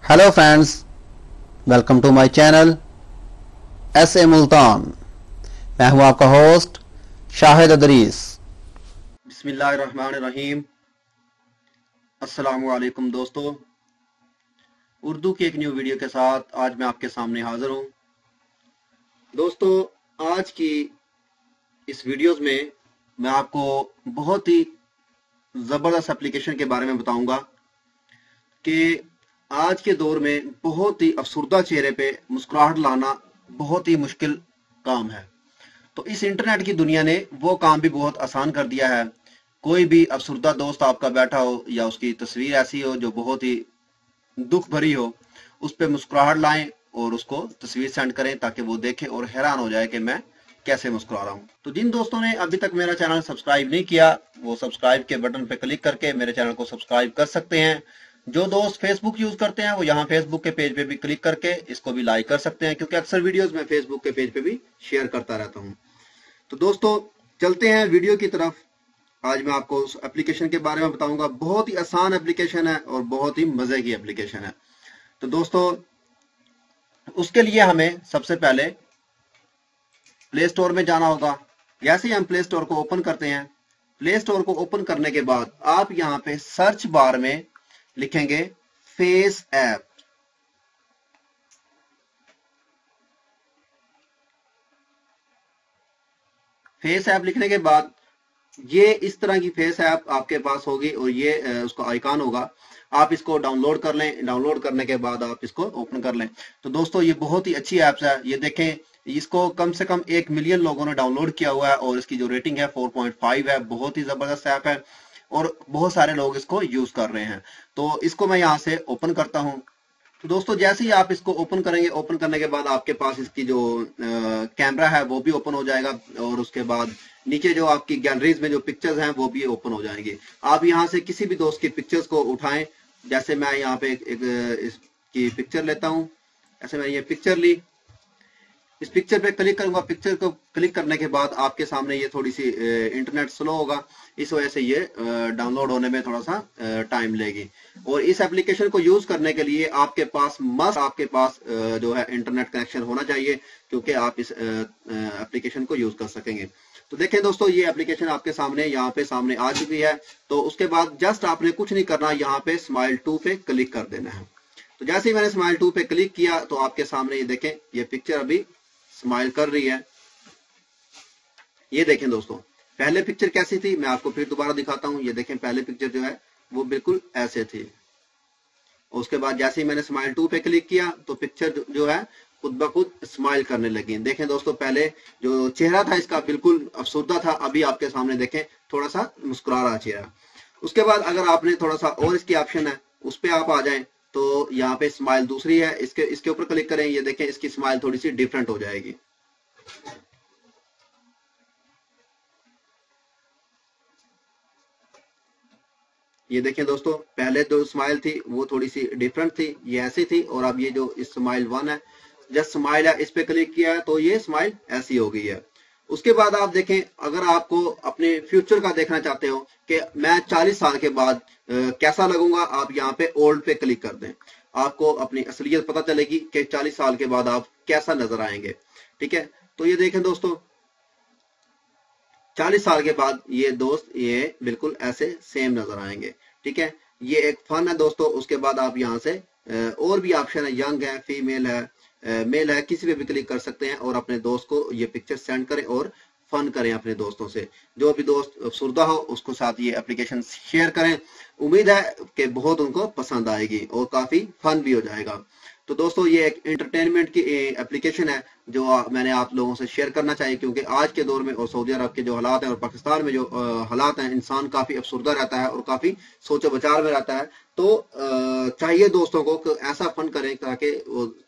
Hello friends, welcome to my channel S A. Multan. मैं हूं आपका होस्ट शाहिद अदरीस। बिस्मिल्लाहिर्रहमानिर्रहीम। अस्सलामु अलैकुम दोस्तों, उर्दू की एक न्यू वीडियो के साथ आज मैं आपके सामने हाजिर हूं। दोस्तों, आज की इस वीडियोस में मैं आपको बहुत ही ज़बरदस्त एप्लीकेशन के बारे में बताऊंगा कि आज के दौर में बहुत ही अफसुर्दा चेहरे पे मुस्कुराहट लाना बहुत ही मुश्किल काम है। तो इस इंटरनेट की दुनिया ने वो काम भी बहुत आसान कर दिया है। कोई भी अफसुर्दा दोस्त आपका बैठा हो या उसकी तस्वीर ऐसी हो जो बहुत ही दुख भरी हो, उस पर मुस्कुराहट लाएं और उसको तस्वीर सेंड करें ताकि वो देखे और हैरान हो जाए कि मैं कैसे मुस्कुरा रहा हूं। तो जिन दोस्तों ने अभी तक मेरा चैनल सब्सक्राइब नहीं किया, वो सब्सक्राइब के बटन पे क्लिक करके मेरे चैनल को सब्सक्राइब कर सकते हैं। जो दोस्त फेसबुक यूज करते हैं वो यहाँ फेसबुक के पेज पे भी क्लिक करके इसको भी लाइक कर सकते हैं, क्योंकि अक्सर वीडियोस मैं फेसबुक के पेज पे भी शेयर करता रहता हूँ। तो दोस्तों, चलते हैं वीडियो की तरफ। आज मैं आपको उस एप्लीकेशन के बारे में बताऊंगा। बहुत ही आसान एप्लीकेशन है और बहुत ही मजे की एप्लीकेशन है। तो दोस्तों, उसके लिए हमें सबसे पहले प्ले स्टोर में जाना होगा। जैसे ही हम प्ले स्टोर को ओपन करते हैं, प्ले स्टोर को ओपन करने के बाद आप यहाँ पे सर्च बार में लिखेंगे फेस ऐप। फेस ऐप लिखने के बाद ये इस तरह की फेस ऐप आपके पास होगी और ये उसका आइकॉन होगा। आप इसको डाउनलोड कर लें। डाउनलोड करने के बाद आप इसको ओपन कर लें। तो दोस्तों, ये बहुत ही अच्छी ऐप्स है। ये देखें, इसको कम से कम 1 मिलियन लोगों ने डाउनलोड किया हुआ है और इसकी जो रेटिंग है 4.5 है। बहुत ही जबरदस्त ऐप है और बहुत सारे लोग इसको यूज कर रहे हैं। तो इसको मैं यहाँ से ओपन करता हूँ। तो दोस्तों, जैसे ही आप इसको ओपन करेंगे, ओपन करने के बाद आपके पास इसकी जो कैमरा है वो भी ओपन हो जाएगा और उसके बाद नीचे जो आपकी गैलरीज में जो पिक्चर्स हैं वो भी ओपन हो जाएंगे। आप यहाँ से किसी भी दोस्त की पिक्चर्स को उठाएं। जैसे मैं यहाँ पे इसकी पिक्चर लेता हूँ। ऐसे मैंने ये पिक्चर ली। इस पिक्चर पे क्लिक करूंगा। पिक्चर को क्लिक करने के बाद आपके सामने ये थोड़ी सी इंटरनेट स्लो होगा, इस वजह से ये डाउनलोड होने में थोड़ा सा टाइम लेगी। और इस एप्लीकेशन को यूज करने के लिए आपके पास जो है इंटरनेट कनेक्शन होना चाहिए, क्योंकि आप इस एप्लीकेशन को यूज कर सकेंगे। तो देखें दोस्तों, ये एप्लीकेशन आपके सामने यहाँ पे सामने आ चुकी है। तो उसके बाद जस्ट आपने कुछ नहीं करना, यहाँ पे स्माइल 2 पे क्लिक कर देना है। तो जैसे ही मैंने स्माइल 2 पे क्लिक किया तो आपके सामने ये देखें, ये पिक्चर अभी स्माइल कर रही है। ये देखें दोस्तों, पहले पिक्चर कैसी थी मैं आपको फिर दोबारा दिखाता हूं। ये देखें, पहले पिक्चर जो है वो बिल्कुल ऐसे थी। उसके बाद जैसे ही मैंने स्माइल 2 पे क्लिक किया तो पिक्चर जो है खुद ब खुद स्माइल करने लगी। देखें दोस्तों, पहले जो चेहरा था इसका बिल्कुल अफसुर्दा था, अभी आपके सामने देखें थोड़ा सा मुस्कुरा रहा चेहरा। उसके बाद अगर आपने थोड़ा सा और इसकी ऑप्शन है उस पर आप आ जाएं तो यहाँ पे स्माइल दूसरी है, इसके ऊपर क्लिक करें। ये देखें, इसकी स्माइल थोड़ी सी डिफरेंट हो जाएगी। ये देखें दोस्तों, पहले जो स्माइल थी वो थोड़ी सी डिफरेंट थी, ये ऐसी थी। और अब ये जो इस स्माइल 1 है, जस्ट स्माइल है, इस पे क्लिक किया है तो ये स्माइल ऐसी हो गई है। उसके बाद आप देखें, अगर आपको अपने फ्यूचर का देखना चाहते हो कि मैं 40 साल के बाद कैसा लगूंगा, आप यहाँ पे ओल्ड पे क्लिक कर दें। आपको अपनी असलियत पता चलेगी कि 40 साल के बाद आप कैसा नजर आएंगे। ठीक है, तो ये देखें दोस्तों, 40 साल के बाद ये दोस्त ये बिल्कुल ऐसे सेम नजर आएंगे। ठीक है, ये एक फन है दोस्तों। उसके बाद आप यहाँ से और भी ऑप्शन है, यंग है, फीमेल है, मेल है, किसी पे भी क्लिक कर सकते हैं और अपने दोस्त को ये पिक्चर सेंड करें और फन करें अपने दोस्तों से। जो भी दोस्त अफसुर्दा हो उसको साथ ये एप्लीकेशन शेयर करें। उम्मीद है कि बहुत उनको पसंद आएगी और काफी फन भी हो जाएगा। तो दोस्तों, ये एक एंटरटेनमेंट की एप्लीकेशन है जो मैंने आप लोगों से शेयर करना चाहिए, क्योंकि आज के दौर में और सऊदी अरब के जो हालात हैं और पाकिस्तान में जो हालात हैं, इंसान काफी अफसुर्दा रहता है और काफी सोचो विचार में रहता है। तो चाहिए दोस्तों को कि ऐसा फन करें ताकि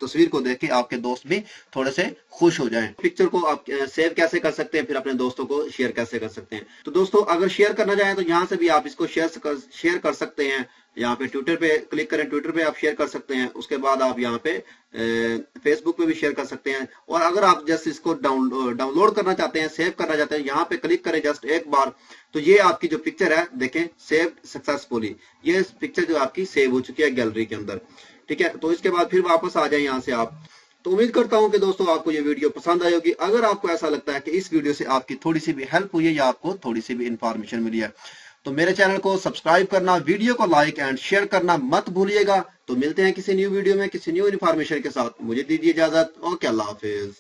तस्वीर को देख के आपके दोस्त भी थोड़े से खुश हो जाएं। पिक्चर को आप सेव कैसे कर सकते हैं, फिर अपने दोस्तों को शेयर कैसे कर सकते हैं। तो दोस्तों, अगर शेयर करना चाहें तो यहाँ से भी आप इसको शेयर कर सकते हैं। यहाँ पे ट्विटर पे क्लिक करें, ट्विटर पे आप शेयर कर सकते हैं। उसके बाद आप यहाँ पे फेसबुक पे भी शेयर कर सकते हैं। और अगर आप जस्ट इसको डाउनलोड करना चाहते हैं, सेव करना चाहते हैं, यहाँ पे क्लिक करें जस्ट एक बार, तो ये आपकी जो पिक्चर है देखें सेव सक्सेसफुली, ये पिक्चर जो आपकी सेव हो चुकी है गैलरी के अंदर, ठीक है। तो इसके बाद फिर वापस आ जाए यहाँ से आप। तो उम्मीद करता हूं कि दोस्तों आपको ये वीडियो पसंद आई होगी। अगर आपको ऐसा लगता है कि इस वीडियो से आपकी थोड़ी सी भी हेल्प हुई है या आपको थोड़ी सी भी इंफॉर्मेशन मिली है, तो मेरे चैनल को सब्सक्राइब करना, वीडियो को लाइक एंड शेयर करना मत भूलिएगा। तो मिलते हैं किसी न्यू वीडियो में किसी न्यू इन्फॉर्मेशन के साथ। मुझे दीजिए इजाजत। ओके, अल्लाह हाफिज।